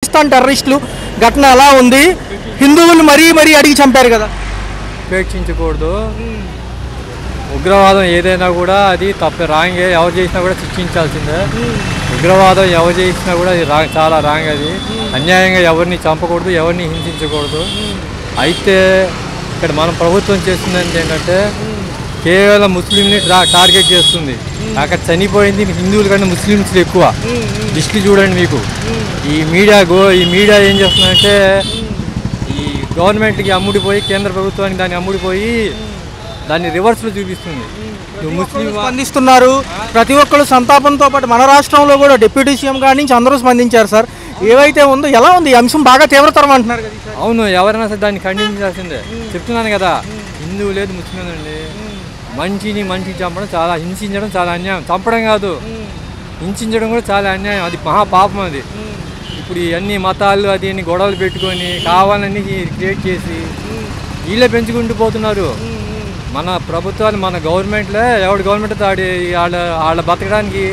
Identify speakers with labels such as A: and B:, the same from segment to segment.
A: పాకిస్తాన్ టెర్రరిస్టులు ఘటన ఎలా ఉంది? హిందువులు మరీ అడిగి చంపారు కదా.
B: ఉపేక్షించకూడదు. ఉగ్రవాదం ఏదైనా కూడా అది తప్పే, రాంగే. ఎవరు చేసినా కూడా శిక్షించాల్సిందే. ఉగ్రవాదం ఎవరు చేసినా కూడా అది చాలా రాంగ్. అది అన్యాయంగా ఎవరిని చంపకూడదు, ఎవరిని హింసించకూడదు. అయితే ఇక్కడ మన ప్రభుత్వం చేస్తుందంటే ఏంటంటే కేవలం ముస్లింని టార్గెట్ చేస్తుంది. అక్కడ చనిపోయింది హిందువుల కంటే ముస్లిమ్స్లు ఎక్కువ. లిస్టు చూడండి మీకు. ఈ మీడియా ఏం చేస్తుందంటే ఈ గవర్నమెంట్కి అమ్ముడిపోయి, కేంద్ర ప్రభుత్వానికి దాన్ని అమ్ముడిపోయి దాన్ని రివర్స్లో చూపిస్తుంది. ముస్లిం
A: స్పందిస్తున్నారు. ప్రతి ఒక్కరు సంతాపంతో పాటు మన రాష్ట్రంలో కూడా డిప్యూటీ సీఎం గారి నుంచి అందరూ స్పందించారు సార్. ఏవైతే ఉందో ఎలా ఉంది ఈ అంశం? బాగా తీవ్రతరం అంటున్నారు కదా.
B: అవును, ఎవరైనా సరే దాన్ని ఖండించాల్సిందే. చెప్తున్నాను కదా, హిందువు లేదు ముస్లిం లేదండి. మనిషిని చంపడం చాలా, హింసించడం చాలా అన్యాయం. చంపడం కాదు, హింసించడం కూడా చాలా అన్యాయం. అది మహాపాపం. అది ఇప్పుడు అన్ని మతాలు అది అన్ని గొడవలు పెట్టుకొని కావాలని క్రియేట్ చేసి వీళ్ళే పెంచుకుంటూ పోతున్నారు. మన ప్రభుత్వాలు, మన గవర్నమెంట్లో ఎవరి గవర్నమెంట్ వాళ్ళ బతకడానికి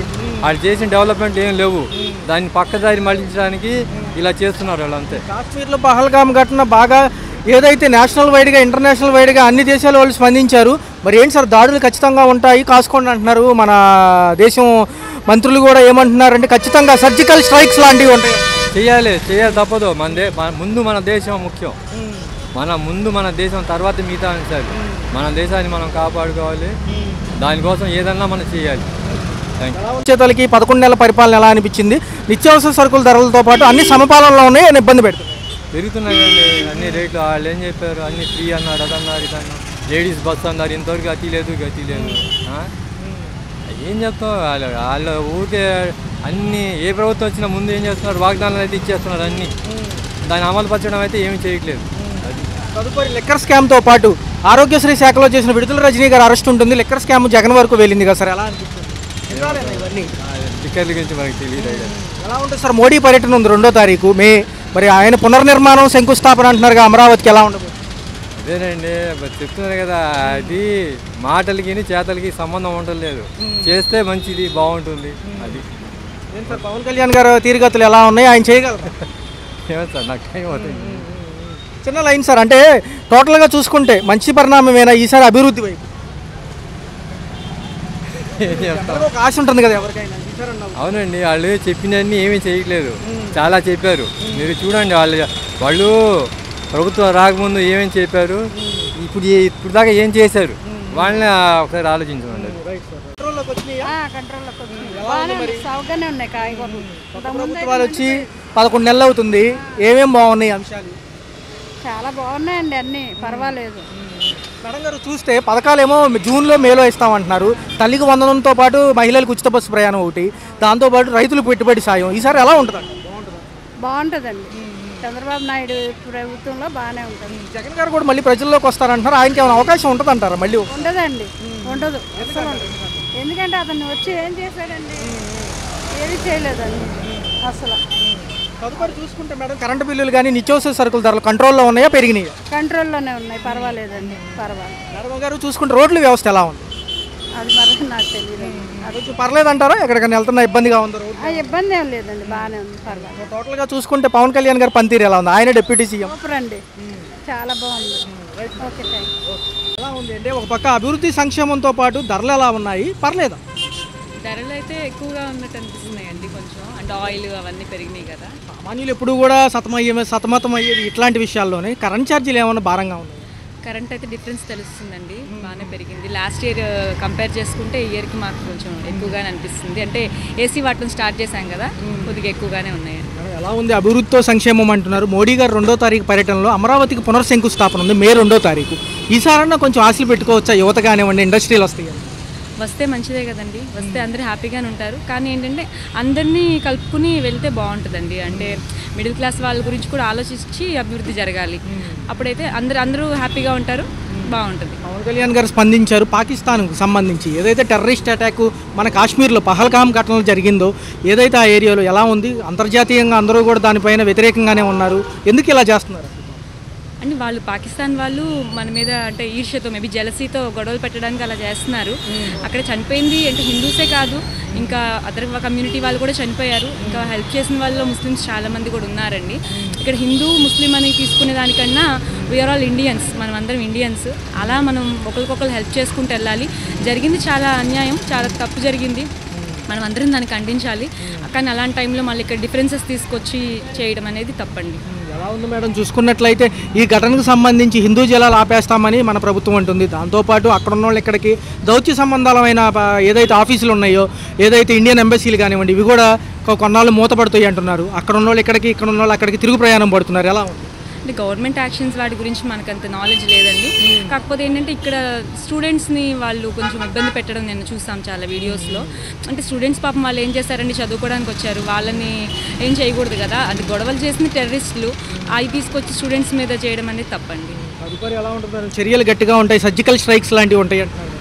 B: వాళ్ళు చేసిన డెవలప్మెంట్ ఏం లేవు. దాన్ని పక్కదారి మళ్లించడానికి ఇలా చేస్తున్నారు వాళ్ళు, అంతే.
A: కాశ్మీర్లో పహల్గామ్ ఘటన బాగా ఏదైతే నేషనల్ వైడ్గా, ఇంటర్నేషనల్ వైడ్గా అన్ని దేశాల వాళ్ళు స్పందించారు. మరి ఏంటి సార్, దాడులు ఖచ్చితంగా ఉంటాయి, కాసుకోండి అంటున్నారు. మన దేశం మంత్రులు కూడా ఏమంటున్నారంటే ఖచ్చితంగా సర్జికల్ స్ట్రైక్స్ లాంటివి ఉంటాయి.
B: చేయాలి తప్పదు. ముందు మన దేశం ముఖ్యం. మన దేశం తర్వాత మిగతా అంశాలు. మన దేశాన్ని మనం కాపాడుకోవాలి. దానికోసం ఏదన్నా మనం చేయాలి.
A: చేతలకి 11 నెలల పరిపాలన ఎలా అనిపించింది? నిత్యావసర సరుకుల ధరలతో పాటు అన్ని సమపాలనలో ఉన్నాయి, ఇబ్బంది పెడుతుంది.
B: పెరుగుతున్నాయండి అన్ని రేట్లు. వాళ్ళు ఏం చెప్పారు, అన్ని ఫ్రీ అన్నారు, అదన్నారు, ఇదన్నారు. లేడీస్ బస్సు అన్నారు, ఇంతవరకు గతి లేదు. ఏం చెప్తాం, వాళ్ళ ఊరికే అన్ని. ఏ ప్రభుత్వం వచ్చినా ముందు ఏం చేస్తున్నారు, వాగ్దానాలు అయితే ఇచ్చేస్తున్నారు అన్నీ. దాన్ని అమలు పరచడం అయితే ఏమీ చేయట్లేదు.
A: తదుపరి లిక్కర్ స్కామ్తో పాటు ఆరోగ్యశ్రీ శాఖలో చేసిన విడుదల రజనీ గారు అరెస్ట్ ఉంటుంది. లిక్కర్ స్కామ్ జగన్ వరకు వెళ్ళింది కదా సార్, ఎలా అనిపిస్తుంది?
B: లిక్కర్ల గురించి మనకి తెలియదు.
A: ఎలా ఉంటుంది సార్? మోడీ పర్యటన ఉంది 2వ తారీఖు మే. మరి ఆయన పునర్నిర్మాణం శంకుస్థాపన అంటున్నారు, అమరావతికి ఎలా ఉండదు?
B: అదేనండి, చెప్తున్నారు కదా, అది మాటలకి చేతలకి సంబంధం ఉండలేదు. చేస్తే మంచిది, బాగుంటుంది. అది
A: సార్ పవన్ కళ్యాణ్ గారు తీరుగతులు ఎలా ఉన్నాయి, ఆయన చేయగలరు?
B: ఏమో సార్, నాకు టైం అవుతుంది.
A: చిన్న లైన్ సార్, అంటే టోటల్గా చూసుకుంటే మంచి పరిణామమేనా ఈసారి అభివృద్ధి వైపు? ఒక ఆశ ఉంటుంది కదా ఎవరికైనా.
B: అవునండి, వాళ్ళు చెప్పినవన్నీ ఏమీ చేయట్లేదు. చాలా చెప్పారు. మీరు చూడండి, వాళ్ళు ప్రభుత్వం రాకముందు ఏమేమి చెప్పారు, ఇప్పుడు దాకా ఏం చేశారు, వాళ్ళని ఒకసారి ఆలోచించండి.
A: ప్రభుత్వాలు వచ్చి 11 నెలలు అవుతుంది, ఏమేమి బాగున్నాయి అంశాలు?
C: చాలా బాగున్నాయండి, అన్నీ పర్వాలేదు.
A: మేడం గారు చూస్తే పథకాలేమో జూన్లో మేలో ఇస్తామంటున్నారు. తల్లికి వందనంతో పాటు మహిళలకు ఉచిత బస్సు ప్రయాణం ఒకటి, దాంతోపాటు రైతులు పెట్టుబడి సాయం. ఈసారి ఎలా ఉంటుందండి?
C: బాగుంటుందండి. చంద్రబాబు నాయుడు ప్రభుత్వంలో బాగానే ఉంటుంది.
A: జగన్ గారు కూడా మళ్ళీ ప్రజల్లోకి వస్తారంటున్నారు. ఆయనకి ఏమైనా అవకాశం ఉంటుంది అంటారా మళ్ళీ?
C: ఉండదండి, ఉండదు, అసలు ఉండదు. ఎందుకంటే అతను వచ్చి ఏం చేశాడండి? ఏమీ చేయలేదండి అసలు.
A: తదుపరి చూసుకుంటే మేడం, కరెంటు బిల్లులు కానీ నిత్యావసర సరుకుల ధరలు కంట్రోల్లో ఉన్నాయా, పెరిగినాయా?
C: కంట్రోల్లోనే ఉన్నాయి, పర్వాలేదండి, పర్వాలేదు.
A: మేడం గారు చూసుకుంటే రోడ్ల వ్యవస్థ ఎలా ఉంది?
C: అది మరి నాకు తెలియదు.
A: కొంచెం పర్లేదంటారా? ఎక్కడికైనా వెళ్తున్నా ఇబ్బందిగా ఉందా రోడ్?
C: ఇబ్బంది ఏం లేదండి, బాగానే ఉంది, పర్వాలేదు.
A: టోటల్గా చూసుకుంటే పవన్ కళ్యాణ్ గారు పనితీరు ఎలా ఉంది? ఆయన డిప్యూటీ సీఎం.
C: సూపర్ అండి, చాలా బాగుంది. Okay, thank you.
A: ఎలా ఉంది అంటే ఒక పక్క అభివృద్ధి సంక్షేమంతో పాటు ధరలు ఎలా ఉన్నాయి, పర్లేదా?
D: ధరలు అయితే ఎక్కువగా ఉన్నట్టు అనిపిస్తున్నాయండి కొంచెం. అంటే ఆయిల్ అవన్నీ పెరిగినాయి కదా.
A: సామాన్యులు ఎప్పుడు కూడా సతమతం అయ్యేది ఇట్లాంటి విషయాల్లోనే. కరెంట్ ఛార్జీలు ఏమైనా భారంగా ఉన్నాయి?
D: కరెంట్ అయితే డిఫరెన్స్ తెలుస్తుందండి, బాగానే పెరిగింది. లాస్ట్ ఇయర్ కంపేర్ చేసుకుంటే ఈ ఇయర్కి మాకు కొంచెం ఎక్కువగానే అనిపిస్తుంది. అంటే ఏసీ వాటం స్టార్ట్ చేశాం కదా, కొద్దిగా ఎక్కువగానే ఉన్నాయి.
A: ఎలా ఉంది అభివృద్ధితో సంక్షేమం అంటున్నారు? మోడీ గారు 2వ తారీఖు పర్యటనలో అమరావతికి పునర్శంకుస్థాపన ఉంది మే 2వ తారీఖు. ఈసారన్నా కొంచెం ఆశలు పెట్టుకోవచ్చా? యువత కానివ్వండి, ఇండస్ట్రీలు వస్తాయి.
D: వస్తే మంచిదే కదండి, వస్తే అందరూ హ్యాపీగానే ఉంటారు. కానీ ఏంటంటే అందరినీ కలుపుకుని వెళ్తే బాగుంటుందండి. అంటే మిడిల్ క్లాస్ వాళ్ళ గురించి కూడా ఆలోచించి అభివృద్ధి జరగాలి. అప్పుడైతే అందరూ హ్యాపీగా ఉంటారు, బాగుంటుంది.
A: పవన్ కళ్యాణ్ గారు స్పందించారు. పాకిస్తాన్కు సంబంధించి ఏదైతే టెర్రరిస్ట్ అటాక్ మన కాశ్మీర్లో పహల్గామ్ ఘటనలు జరిగిందో, ఏదైతే ఆ ఏరియాలో ఎలా ఉంది, అంతర్జాతీయంగా అందరూ కూడా దానిపైన వ్యతిరేకంగానే ఉన్నారు. ఎందుకు ఇలా చేస్తున్నారు?
D: అంటే వాళ్ళు పాకిస్తాన్ వాళ్ళు మన మీద అంటే ఈర్ష్యతో, మేబీ జెలసీతో గొడవలు పెట్టడానికి అలా చేస్తున్నారు. అక్కడ చనిపోయింది అంటే హిందూసే కాదు, ఇంకా అదర్ కమ్యూనిటీ వాళ్ళు కూడా చనిపోయారు. ఇంకా హెల్ప్ చేసిన వాళ్ళలో ముస్లిమ్స్ చాలామంది కూడా ఉన్నారండి. ఇక్కడ హిందూ ముస్లిం అని తీసుకునే దానికన్నా వీఆర్ ఆల్ ఇండియన్స్, మనం అందరం ఇండియన్స్. అలా మనం ఒకరికొకరు హెల్ప్ చేసుకుంటూ వెళ్ళాలి. జరిగింది చాలా అన్యాయం, చాలా తప్పు జరిగింది, మనం అందరం దాన్ని ఖండించాలి. కానీ అలాంటి టైంలో మళ్ళీ ఇక్కడ డిఫరెన్సెస్ తీసుకొచ్చి చేయడం అనేది తప్పండి.
A: ఎలా ఉంది మేడం? చూసుకున్నట్లయితే ఈ ఘటనకు సంబంధించి హిందూ జలాలు ఆపేస్తామని మన ప్రభుత్వం అంటుంది. దాంతోపాటు అక్కడ ఉన్న వాళ్ళు ఇక్కడికి దౌత్య సంబంధాలమైన ఏదైతే ఆఫీసులు ఉన్నాయో, ఏదైతే ఇండియన్ ఎంబసీలు కానివ్వండి, ఇవి కూడా కొన్నాళ్ళు మూతపడుతాయి అంటున్నారు. అక్కడ ఉన్న వాళ్ళు ఇక్కడికి, ఇక్కడ ఉన్న వాళ్ళు అక్కడికి తిరుగు ప్రయాణం పడుతున్నారు. ఎలా ఉంది?
D: అంటే గవర్నమెంట్ యాక్షన్స్ వాటి గురించి మనకు అంత నాలెడ్జ్ లేదండి. కాకపోతే ఏంటంటే ఇక్కడ స్టూడెంట్స్ని వాళ్ళు కొంచెం ఇబ్బంది పెట్టడం నేను చూసాం చాలా వీడియోస్లో. అంటే స్టూడెంట్స్ పాపం వాళ్ళు ఏం చేస్తారండి, చదువుకోవడానికి వచ్చారు, వాళ్ళని ఏం చేయకూడదు కదా. అది గొడవలు చేసిన టెర్రరిస్టులు అవి తీసుకొచ్చి స్టూడెంట్స్ మీద చేయడం అనేది తప్పండి.
A: తదుపరి ఎలా ఉంటుంది? చర్యలు గట్టిగా ఉంటాయి, సర్జికల్ స్ట్రైక్స్ లాంటివి ఉంటాయి అంటున్నారు.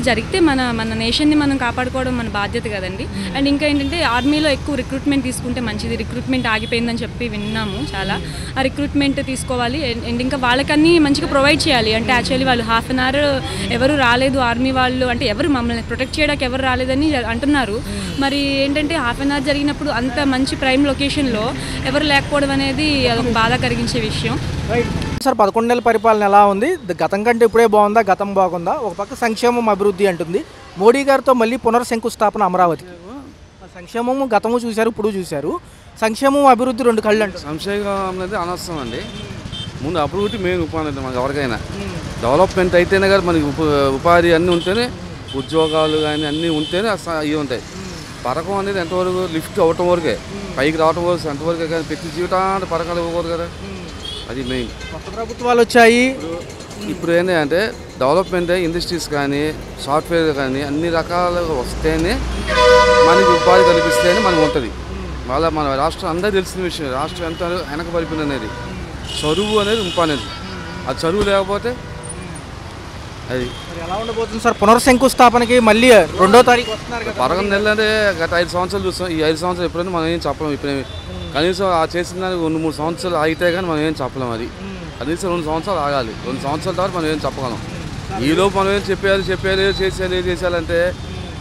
D: జరిగితే మన నేషన్ని మనం కాపాడుకోవడం మన బాధ్యత కదండి. అండ్ ఇంకా ఏంటంటే ఆర్మీలో ఎక్కువ రిక్రూట్మెంట్ తీసుకుంటే మంచిది. రిక్రూట్మెంట్ ఆగిపోయిందని చెప్పి విన్నాము చాలా. ఆ రిక్రూట్మెంట్ తీసుకోవాలి. అండ్ ఇంకా వాళ్ళకన్నీ మంచిగా ప్రొవైడ్ చేయాలి. అంటే యాక్చువల్లీ వాళ్ళు హాఫ్ అన్ అవర్ ఎవరు రాలేదు ఆర్మీ వాళ్ళు, అంటే ఎవరు మమ్మల్ని ప్రొటెక్ట్ చేయడానికి ఎవరు రాలేదని అంటున్నారు. మరి ఏంటంటే హాఫ్ అన్ అవర్ జరిగినప్పుడు అంత మంచి ప్రైమ్ లొకేషన్లో ఎవరు లేకపోవడం అనేది అదొక బాధ కలిగించే విషయం.
A: సార్, 11 నెలల పరిపాలన ఎలా ఉంది? గతం కంటే ఇప్పుడే బాగుందా, గతం బాగుందా? ఒక పక్క సంక్షేమం అభివృద్ధి అంటుంది మోడీ గారితో, మళ్ళీ పునర్శంకుస్థాపన అమరావతికి. సంక్షేమము గతము చూశారు, ఇప్పుడు చూశారు. సంక్షేమం అభివృద్ధి రెండు కళ్ళు అంటారు.
E: సంక్షేమం అనేది అనవసరం అండి. ముందు అభివృద్ధి మెయిన్ ఉపాధి మనకి ఎవరికైనా. డెవలప్మెంట్ అయితేనే కదా మనకి ఉపాధి అన్నీ ఉంటేనే, ఉద్యోగాలు కానీ అన్నీ ఉంటేనే ఇవి ఉంటాయి. పథకం అనేది ఎంతవరకు లిఫ్ట్ అవ్వటం వరకే, పైకి రావటం వరకు ఎంతవరకే, కానీ ప్రతి జీవితాన్ని పథకాలు ఇవ్వకూడదు కదా, అది మెయిన్.
A: కొత్త ప్రభుత్వాలు వచ్చాయి.
E: ఇప్పుడు ఏంటంటే డెవలప్మెంట్ ఇండస్ట్రీస్ కానీ సాఫ్ట్వేర్ కానీ అన్ని రకాలుగా వస్తేనే మనకి ఉపాధి కల్పిస్తేనే మనకు ఉంటుంది. మన రాష్ట్రం అందరూ తెలిసిన విషయం, రాష్ట్రం ఎంత వెనకబడిపోయింది అనేది. చదువు అనేది ఇంపార్టెంట్. ఆ చదువు లేకపోతే అది
A: ఎలా ఉండబోతుంది సార్? పునర్శంకుస్థాపనకి మళ్ళీ 2వ తారీఖు వస్తున్నారు కదా.
E: 11 నెలలు అంటే గత 5 సంవత్సరాలు చూస్తాం. ఈ 5 సంవత్సరాలు ఎప్పుడైనా మనం ఏం చెప్పలేము. ఇప్పుడు కనీసం ఆ చేసిన దానికి 2-3 సంవత్సరాలు ఆగితే కానీ మనం ఏం చెప్పలేము. అది కనీసం 2 సంవత్సరాలు ఆగాలి. 2 సంవత్సరాల తర్వాత మనం ఏం చెప్పగలం. ఈలోపు మనం ఏం చెప్పేయాలి చేసేయాలంటే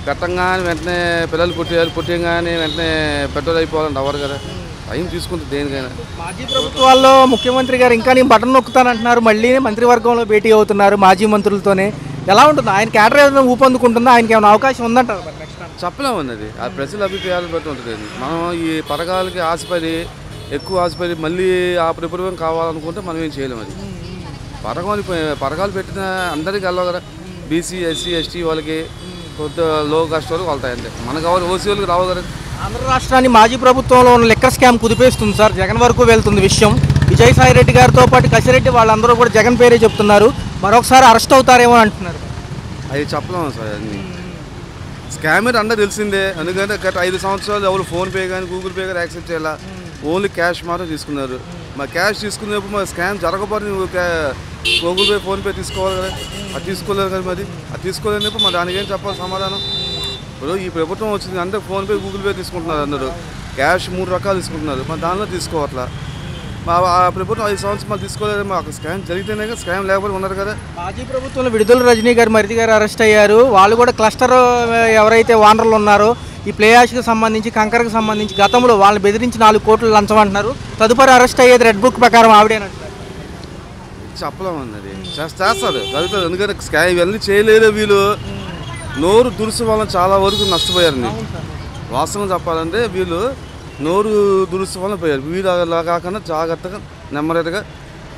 E: పెట్టంగానే వెంటనే పిల్లలు పుట్టేయగానే వెంటనే పెట్రోల్ అయిపోవాలంటే అవ్వరు కదా. టైం తీసుకుంటుంది దేనికైనా.
A: మాజీ ప్రభుత్వాల్లో ముఖ్యమంత్రి గారు ఇంకా నేను బటన్ నొక్కుతానంటున్నారు, మళ్ళీ మంత్రివర్గంలో భేటీ అవుతున్నారు మాజీ మంత్రులతోనే. ఎలా ఉంటుంది? ఆయన క్యాడర్ ఏదైనా ఊపందుకుంటుందా? ఆయనకి ఏమైనా అవకాశం ఉందంటారు?
E: చెప్పలేము అన్నది ఆ ప్రజల అభిప్రాయాలు బట్టి ఉంటుంది. మనం ఈ పథకాలకి ఎక్కువ ఆశపడి మళ్ళీ ఆ ప్రభుత్వం కావాలనుకుంటే మనం ఏం చేయలేము. అది పథకాలు పెట్టిన అందరికీ వెళ్ళవు కదా. బీసీ, ఎస్సీ, ఎస్టీ వాళ్ళకి కొద్ది లో కాస్ట్ వాళ్ళకి వెళ్తాయి. అంటే మనకు కావాలి ఓసీ వాళ్ళకి రావు కదా.
A: ఆంధ్ర రాష్ట్రాన్ని మాజీ ప్రభుత్వంలో ఉన్న లిక్కర్ స్కామ్ కుదిపేస్తుంది సార్. జగన్ వరకు వెళ్తుంది విషయం. విజయసాయి రెడ్డి గారితో పాటు కసిరెడ్డి వాళ్ళందరూ కూడా జగన్ పేరే చెప్తున్నారు. మరొకసారి అరెస్ట్ అవుతారేమో అంటున్నారు.
E: అది చెప్పలేము సార్. అన్ని స్కామర్ అందరూ తెలిసిందే. ఎందుకంటే గత 5 సంవత్సరాలు ఎవరు ఫోన్పే కానీ గూగుల్ పే కానీ యాక్సెప్ట్ చేయాల, ఓన్లీ క్యాష్ మాత్రం తీసుకున్నారు. మరి క్యాష్ తీసుకునేప్పుడు మరి స్కామ్ జరగకపోతే నువ్వు గూగుల్ పే ఫోన్పే తీసుకోవాలి కదా. అది తీసుకోలేదు కదా. మరి అది తీసుకోలేనప్పుడు మరి దానికి ఏం చెప్పాలి సమాధానం? ఇప్పుడు ఈ ప్రభుత్వం వచ్చింది అంటే ఫోన్పే గూగుల్ పే తీసుకుంటున్నారు అందరూ. క్యాష్ 3 రకాలు తీసుకుంటున్నారు. మరి దానిలో తీసుకోవట్లా. ఆ ప్రభుత్వం 5 సంవత్సరాలు మాకు తీసుకోలేదు. మాకు స్కామ్ జరిగితేనే కదా, స్కామ్ లేకపోతే ఉన్నారు కదా.
A: మాజీ ప్రభుత్వంలో విడుదల రజనీ గారు, మరిది గారు అరెస్ట్ అయ్యారు. వాళ్ళు కూడా క్లస్టర్ ఎవరైతే ఓనర్లు ఉన్నారో ఈ ప్లే యాష్కి సంబంధించి, కంకర్కి సంబంధించి గతంలో వాళ్ళని బెదిరించి 4 కోట్లు లంచం అంటున్నారు. తదుపరి అరెస్ట్ అయ్యేది రెడ్ బుక్ ప్రకారం ఆవిడేనంటారు.
E: చెప్పలేము అన్నది. చేస్తారు జరుగుతుంది. ఎందుకంటే స్కామ్ ఇవన్నీ చేయలేదు. వీళ్ళు నోరు దురుసు వల్ల చాలా వరకు నష్టపోయారండి. వాస్తవం చెప్పాలంటే వీళ్ళు నోరు దురుసు వల్ల పోయారు. వీళ్ళు అలా కాకుండా జాగ్రత్తగా నెమ్మదిగా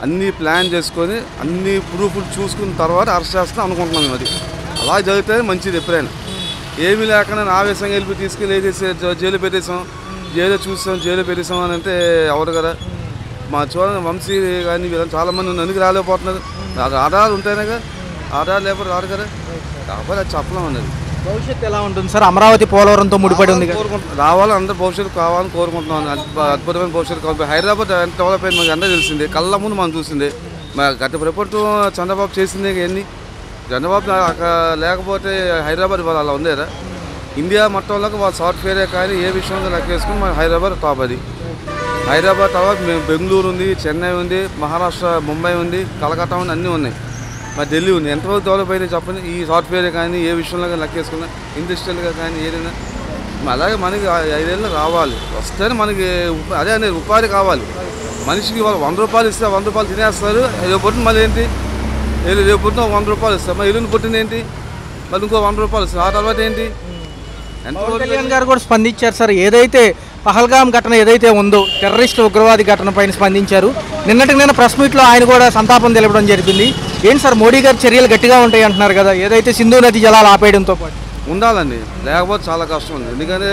E: అన్నీ ప్లాన్ చేసుకొని అన్ని ప్రూఫ్లు చూసుకున్న తర్వాత అరెస్ట్ చేస్తాం అనుకుంటున్నాం మేము. అది అలా జరిగితే మంచిది. ఎప్పుడైనా ఏమీ లేకుండా ఆవేశంగా వెళ్ళి తీసుకెళ్ళి జైలు పెట్టేసాం, జైలు పెట్టేసాం అని అంటే ఎవరు కదా. మా చూడండి వంశీ కానీ వీళ్ళని చాలామంది ఎందుకు రాలేకపోతున్నారు. నాకు ఆధారాలు ఉంటేనే కదా, ఆధారాలు లేకపోతే రాదు కదా. కాకపోతే అది చెప్పలేం అన్నది.
A: భవిష్యత్తు ఎలా ఉంటుంది సార్? అమరావతి పోలవరంతో ముడిపడి ఉంది.
E: రావాలి, అందరూ భవిష్యత్తు కావాలని కోరుకుంటున్నాను. అద్భుతమైన భవిష్యత్తు కావాలి. హైదరాబాద్ ఎంత డెవలప్ అయింది మనకి అందరూ తెలిసిందే, కళ్ళ ముందు మనం చూసిందే. గత ప్రభుత్వం చంద్రబాబు చేసిందే ఎన్ని. చంద్రబాబు లేకపోతే హైదరాబాద్ వాళ్ళు అలా ఉండేదా? ఇండియా మొత్తంలోకి వాళ్ళ సాఫ్ట్వేరే కానీ ఏ విషయంలో లెక్క వేసుకుని మన హైదరాబాద్ టాప్. అది హైదరాబాద్ తర్వాత మేము బెంగళూరు ఉంది, చెన్నై ఉంది, మహారాష్ట్ర ముంబై ఉంది, కలకత్తా ఉంది, అన్నీ ఉన్నాయి. మరి ఢిల్లీ ఉంది. ఎంతవరకు డెవలప్ అయితే చెప్పండి. ఈ సాఫ్ట్వేర్ కానీ ఏ విషయంలో కానీ లెక్క వేసుకున్నా, ఇండస్ట్రియల్గా కానీ ఏదైనా అలాగే మనకి 5 ఏళ్ళు రావాలి, వస్తేనే మనకి అదే అనేది ఉపాధి కావాలి. మనిషికి వాళ్ళు 100 రూపాయలు ఇస్తే 100 రూపాయలు తినేస్తారు. రేపు పుట్టిన మళ్ళీ ఏంటి, రేపు పుట్టిన 100 రూపాయలు ఇస్తారు, మరి ఎల్లుండి పుట్టింది ఏంటి, మళ్ళీ ఇంకో 100 రూపాయలు ఇస్తారు. ఆ తర్వాత ఏంటి?
A: పవన్ కళ్యాణ్ గారు కూడా స్పందించారు సార్. ఏదైతే పహల్గామ్ ఘటన ఏదైతే ఉందో టెర్రరిస్ట్ ఉగ్రవాది ఘటన పైన స్పందించారు. నిన్న ప్రెస్ మీట్లో ఆయన కూడా సంతాపం తెలపడం జరిగింది. ఏంటి సార్ మోడీ గారి చర్యలు గట్టిగా ఉంటాయి అంటున్నారు కదా, ఏదైతే సింధు నది జలాలు ఆపేయడంతో పాటు?
E: ఉండాలండి, లేకపోతే చాలా కష్టం ఉంది. ఎందుకంటే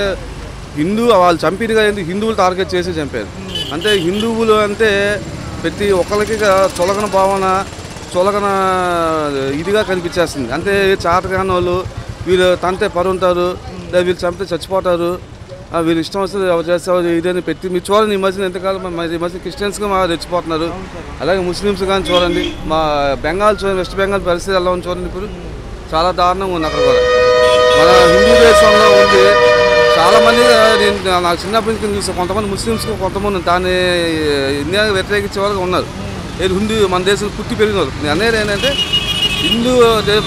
E: వాళ్ళు చంపినగా ఎందుకు హిందువులు టార్గెట్ చేసి చంపారు. అంటే హిందువులు అంటే ప్రతి ఒక్కరికి చులకన భావన, చులకన ఇదిగా కనిపించేస్తుంది. అంటే చాటకాని వాళ్ళు వీళ్ళు తంతే పరుంటారు, వీళ్ళు చంపితే చచ్చిపోతారు, వీళ్ళు ఇష్టం వస్తుంది ఎవరు చేస్తారు ఇదని పెట్టి మీరు చూడండి. ఈ మధ్యన ఎంతకాలం ఈ మధ్య క్రిస్టియన్స్గా మా రెచ్చిపోతున్నారు. అలాగే ముస్లిమ్స్ కానీ చూడండి, మా బెంగాల్ చూడండి, వెస్ట్ బెంగాల్ పరిస్థితి ఎలా ఉంది చూడండి. ఇప్పుడు చాలా దారుణంగా ఉంది. అక్కడ కూడా మన హిందూ దేశంలో ఉంది చాలామంది. నేను నాకు చిన్నప్పటి నుంచి చూసాను, కొంతమంది ముస్లిమ్స్కి కొంతమంది దాన్ని ఇండియాకి వ్యతిరేకించే వాళ్ళు ఉన్నారు. హిందూ మన దేశంలో పుట్టి పెరిగిన వాళ్ళు. నేను అనేది ఏంటంటే హిందూ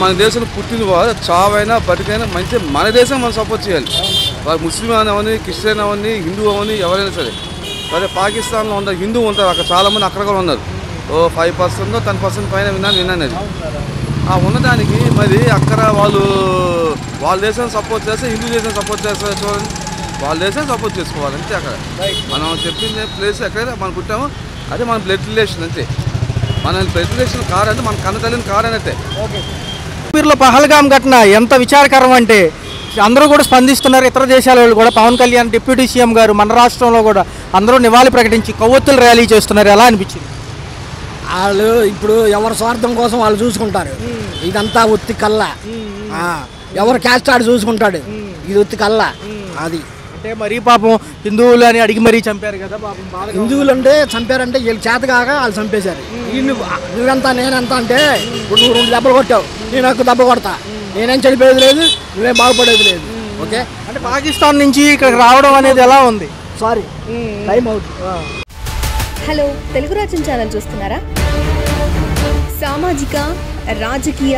E: మన దేశంలో పుట్టిన వాళ్ళు చావైనా బతికైనా మంచి మన దేశం మనం సపోర్ట్ చేయాలి. వాళ్ళు ముస్లిం అవని, క్రిస్టియన్ అవని, హిందూ అవని ఎవరైనా సరే. అదే పాకిస్తాన్లో ఉంటారు హిందూ ఉంటారు, అక్కడ చాలామంది అక్కడ కూడా ఉన్నారు. 5% 10% పైన విన్నాను అది. ఆ ఉన్నదానికి మరి అక్కడ వాళ్ళ దేశాన్ని సపోర్ట్ చేస్తే హిందూ దేశం సపోర్ట్ చేస్తారు చూడండి. వాళ్ళ దేశాన్ని సపోర్ట్ చేసుకోవాలి అంతే. అక్కడ మనం చెప్పింది ప్లేస్ ఎక్కడైతే మనం పుట్టామో అదే మన బ్లడ్ రిలేషన్ అంతే. మన బ్లడ్ రిలేషన్ కాదంటే మన కన్న తల్లిని కాదనైతే.
A: కాశ్మీర్లో పహల్గామ్ ఘటన ఎంత విచారకరం అంటే అందరూ కూడా స్పందిస్తున్నారు. ఇతర దేశాల వాళ్ళు కూడా పవన్ కళ్యాణ్ డిప్యూటీ సీఎం గారు మన రాష్ట్రంలో కూడా అందరూ నివాళి ప్రకటించి కొవ్వొత్తులు ర్యాలీ చేస్తున్నారు. ఎలా అనిపించింది?
F: వాళ్ళు ఇప్పుడు ఎవరి స్వార్థం కోసం వాళ్ళు చూసుకుంటారు. ఇదంతా ఒత్తి కల్లా, ఎవరు క్యాస్ట్ ఆడు చూసుకుంటాడు. ఇది ఒత్తి కల్లా. అది
A: అంటే మరీ పాపం హిందువులు అని అడిగి మరీ చంపారు కదా పాపం.
F: హిందువులు అంటే చంపారంటే వీళ్ళు చేత కాక వాళ్ళు చంపేశారు. నువ్వెంత నేనెంత అంటే ఇప్పుడు నువ్వు 2 దెబ్బలు కొట్టావు, నేను ఒక దెబ్బ కొడతా, నేనేం చనిపోయేది లేదు, నువ్వేం బాగుపడేది లేదు. ఓకే,
A: అంటే పాకిస్తాన్ నుంచి ఇక్కడికి రావడం అనేది ఎలా ఉంది?
F: సారీ టైం అవుతుంది.
G: హలో, తెలుగు రాజ్యం ఛానల్ చూస్తున్నారా? సామాజిక రాజకీయ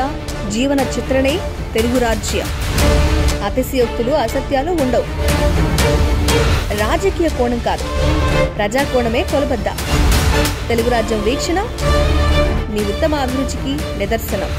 G: జీవన చిత్రణే తెలుగు రాజ్యం. అతిశయోక్తులు అసత్యాలు ఉండవు. రాజకీయ కోణం కాదు, ప్రజా కోణమే కొలబద్ద. తెలుగు రాజ్యం వీక్షణ మీ ఉత్తమ అభిరుచికి నిదర్శనం.